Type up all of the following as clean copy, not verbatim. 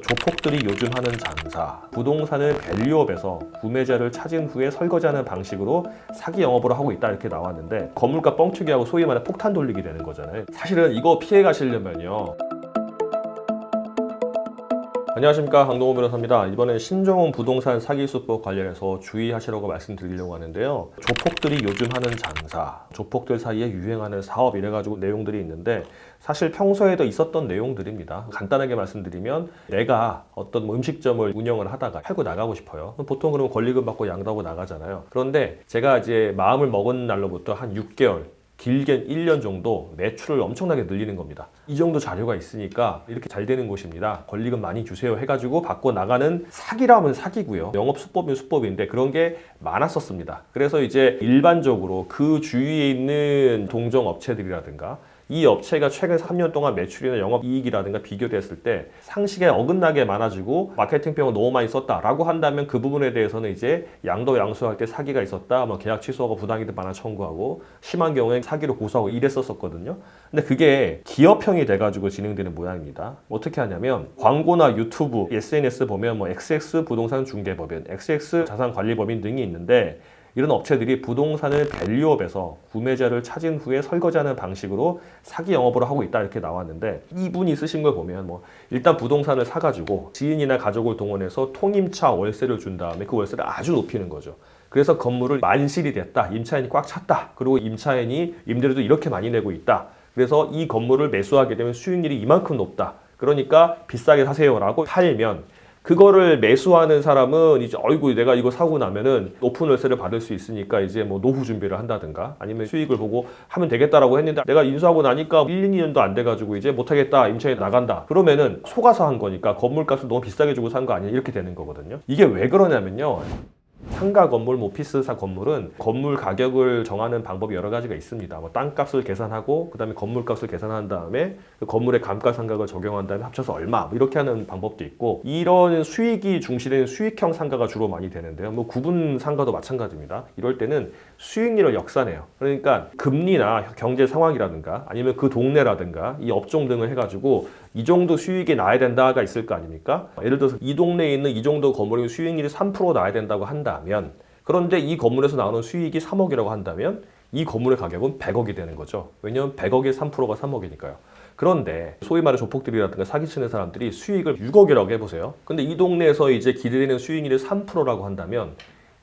조폭들이 요즘 하는 장사, 부동산을 밸류업에서 구매자를 찾은 후에 설거지하는 방식으로 사기 영업으로 하고 있다 이렇게 나왔는데, 건물가 뻥튀기하고 소위 말해 폭탄 돌리기 되는 거잖아요. 사실은 이거 피해 가시려면요. 안녕하십니까, 강동호 변호사입니다. 이번에 신종훈 부동산 사기 수법 관련해서 주의하시라고 말씀드리려고 하는데요. 조폭들이 요즘 하는 장사, 조폭들 사이에 유행하는 사업 이래가지고 내용들이 있는데, 사실 평소에도 있었던 내용들입니다. 간단하게 말씀드리면, 내가 어떤 음식점을 운영을 하다가 팔고 나가고 싶어요. 보통 그러면 권리금 받고 양도하고 나가잖아요. 그런데 제가 이제 마음을 먹은 날로부터 한 6개월, 길게 1년 정도 매출을 엄청나게 늘리는 겁니다. 이 정도 자료가 있으니까 이렇게 잘 되는 곳입니다. 권리금 많이 주세요 해가지고 받고 나가는 사기라면 사기고요. 영업수법이면 수법인데 그런 게 많았었습니다. 그래서 이제 일반적으로 그 주위에 있는 동종업체들이라든가 이 업체가 최근 3년 동안 매출이나 영업이익이라든가 비교됐을 때 상식에 어긋나게 많아지고 마케팅 비용을 너무 많이 썼다라고 한다면 그 부분에 대해서는 이제 양도 양수할 때 사기가 있었다, 뭐 계약 취소하고 부당이득 반환 청구하고 심한 경우에 사기로 고소하고 이랬었거든요. 근데 그게 기업형이 돼가지고 진행되는 모양입니다. 어떻게 하냐면 광고나 유튜브, SNS 보면 뭐 XX 부동산 중개법인, XX 자산관리법인 등이 있는데, 이런 업체들이 부동산을 밸류업에서 구매자를 찾은 후에 설거지하는 방식으로 사기 영업으로 하고 있다 이렇게 나왔는데, 이분이 쓰신 걸 보면 뭐 일단 부동산을 사가지고 지인이나 가족을 동원해서 통임차 월세를 준 다음에 그 월세를 아주 높이는 거죠. 그래서 건물을 만실이 됐다, 임차인이 꽉 찼다, 그리고 임차인이 임대료도 이렇게 많이 내고 있다, 그래서 이 건물을 매수하게 되면 수익률이 이만큼 높다, 그러니까 비싸게 사세요라고 팔면, 그거를 매수하는 사람은 이제 어이구 내가 이거 사고 나면은 높은 월세를 받을 수 있으니까 이제 뭐 노후 준비를 한다든가 아니면 수익을 보고 하면 되겠다라고 했는데, 내가 인수하고 나니까 1, 2년도 안 돼가지고 이제 못하겠다, 임차인 나간다, 그러면은 속아서 한 거니까 건물값을 너무 비싸게 주고 산 거 아니야, 이렇게 되는 거거든요. 이게 왜 그러냐면요, 상가 건물, 오피스사 건물은 건물 가격을 정하는 방법이 여러 가지가 있습니다. 뭐 땅값을 계산하고 그다음에 건물값을 계산한 다음에 그 건물의 감가상각을 적용한 다음에 합쳐서 얼마, 뭐 이렇게 하는 방법도 있고, 이런 수익이 중시되는 수익형 상가가 주로 많이 되는데요. 뭐 구분 상가도 마찬가지입니다. 이럴 때는 수익률을 역산해요. 그러니까 금리나 경제 상황이라든가 아니면 그 동네라든가 이 업종 등을 해가지고 이 정도 수익이 나야 된다가 있을 거 아닙니까? 예를 들어서 이 동네에 있는 이 정도 건물의 수익률이 3% 나야 된다고 한다면, 그런데 이 건물에서 나오는 수익이 3억이라고 한다면 이 건물의 가격은 100억이 되는 거죠. 왜냐하면 100억의 3%가 3억이니까요. 그런데 소위 말해 조폭들이라든가 사기치는 사람들이 수익을 6억이라고 해보세요. 근데 이 동네에서 이제 기대되는 수익률이 3%라고 한다면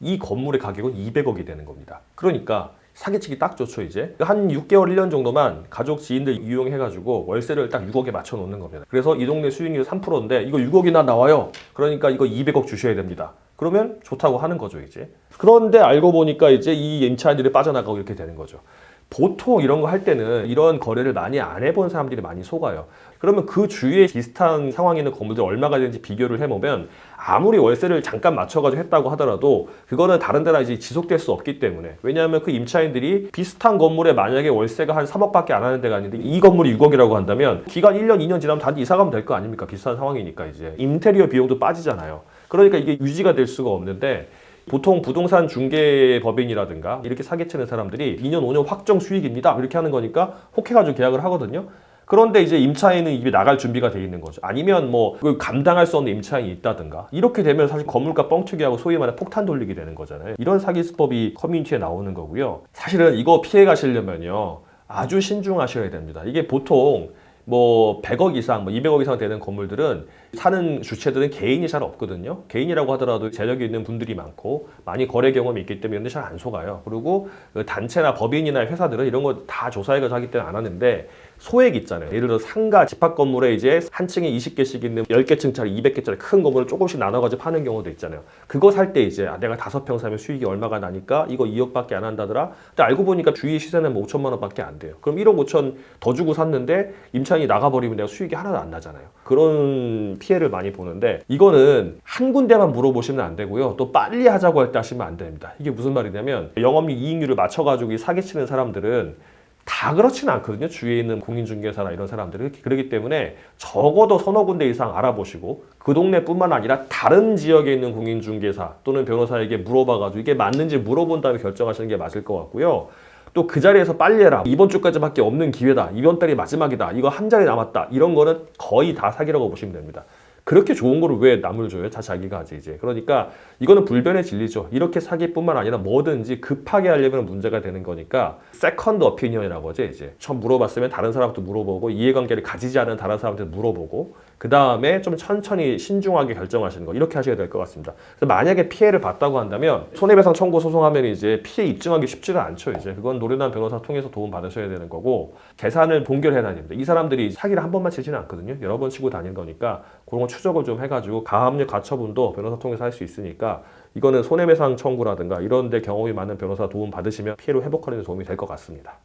이 건물의 가격은 200억이 되는 겁니다. 그러니까 사기치기 딱 좋죠. 이제 한 6개월 1년 정도만 가족 지인들 이용해가지고 월세를 딱 6억에 맞춰 놓는 겁니다. 그래서 이 동네 수익률이 3%인데 이거 6억이나 나와요. 그러니까 이거 200억 주셔야 됩니다. 그러면 좋다고 하는 거죠 이제. 그런데 알고 보니까 이제 이 임차인들이 빠져나가고 이렇게 되는 거죠. 보통 이런 거 할 때는 이런 거래를 많이 안 해본 사람들이 많이 속아요. 그러면 그 주위에 비슷한 상황에 있는 건물들 얼마가 되는지 비교를 해보면, 아무리 월세를 잠깐 맞춰가지고 했다고 하더라도 그거는 다른 데나 이제 지속될 수 없기 때문에, 왜냐하면 그 임차인들이 비슷한 건물에 만약에 월세가 한 3억밖에 안 하는 데가 아닌데 이 건물이 6억이라고 한다면 기간 1년, 2년 지나면 단지 이사 가면 될 거 아닙니까? 비슷한 상황이니까 이제 인테리어 비용도 빠지잖아요. 그러니까 이게 유지가 될 수가 없는데, 보통 부동산 중개법인이라든가 이렇게 사기치는 사람들이 2년, 5년 확정 수익입니다 이렇게 하는 거니까 혹해가지고 계약을 하거든요. 그런데 이제 임차인은 입에 나갈 준비가 돼 있는 거죠. 아니면 뭐 감당할 수 없는 임차인이 있다든가, 이렇게 되면 사실 건물가 뻥튀기하고 소위 말해 폭탄 돌리기 되는 거잖아요. 이런 사기 수법이 커뮤니티에 나오는 거고요. 사실은 이거 피해 가시려면요 아주 신중하셔야 됩니다. 이게 보통 뭐 100억 이상, 뭐 200억 이상 되는 건물들은 사는 주체들은 개인이 잘 없거든요. 개인이라고 하더라도 재력이 있는 분들이 많고 많이 거래 경험이 있기 때문에 잘 안 속아요. 그리고 그 단체나 법인이나 회사들은 이런 거 다 조사해가지고 하기 때문에 안 하는데, 소액 있잖아요. 예를 들어 상가 집합 건물에 이제 한 층에 20개씩 있는 10개층짜리 200개짜리 큰 건물을 조금씩 나눠가지고 파는 경우도 있잖아요. 그거 살 때 이제 내가 5평 사면 수익이 얼마가 나니까 이거 2억밖에 안 한다더라. 근데 알고 보니까 주위 시세는 뭐 5천만 원밖에 안 돼요. 그럼 1억 5천 더 주고 샀는데 임차인이 나가버리면 내가 수익이 하나도 안 나잖아요. 그런 피해를 많이 보는데, 이거는 한 군데만 물어보시면 안 되고요. 또 빨리 하자고 할 때 하시면 안 됩니다. 이게 무슨 말이냐면, 영업이익 이익률을 맞춰가지고 사기치는 사람들은 다 그렇지는 않거든요. 주위에 있는 공인중개사나 이런 사람들이. 그렇기 때문에 적어도 서너 군데 이상 알아보시고, 그 동네뿐만 아니라 다른 지역에 있는 공인중개사 또는 변호사에게 물어봐가지고 이게 맞는지 물어본 다음에 결정하시는 게 맞을 것 같고요. 또 그 자리에서 빨리 해라, 이번 주까지밖에 없는 기회다, 이번 달이 마지막이다, 이거 한 자리 남았다, 이런 거는 거의 다 사기라고 보시면 됩니다. 그렇게 좋은 거를 왜 남을 줘요? 다 자기가 하지 이제. 그러니까 이거는 불변의 진리죠. 이렇게 사기뿐만 아니라 뭐든지 급하게 하려면 문제가 되는 거니까 세컨드 어피니언이라고 하죠 이제. 처음 물어봤으면 다른 사람도 물어보고 이해관계를 가지지 않은 다른 사람한테 물어보고 그 다음에 좀 천천히 신중하게 결정하시는 거 이렇게 하셔야 될 것 같습니다. 그래서 만약에 피해를 봤다고 한다면 손해배상 청구 소송하면 이제 피해 입증하기 쉽지가 않죠 이제. 그건 노련한 변호사 통해서 도움 받으셔야 되는 거고 계산을 본결해야 됩니다. 이 사람들이 사기를 한 번만 치지는 않거든요. 여러 번 치고 다니는 거니까 그런 거 추적을 좀 해가지고 가압류 가처분도 변호사 통해서 할 수 있으니까 이거는 손해배상 청구라든가 이런 데 경험이 많은 변호사 도움 받으시면 피해를 회복하는 데 도움이 될 것 같습니다.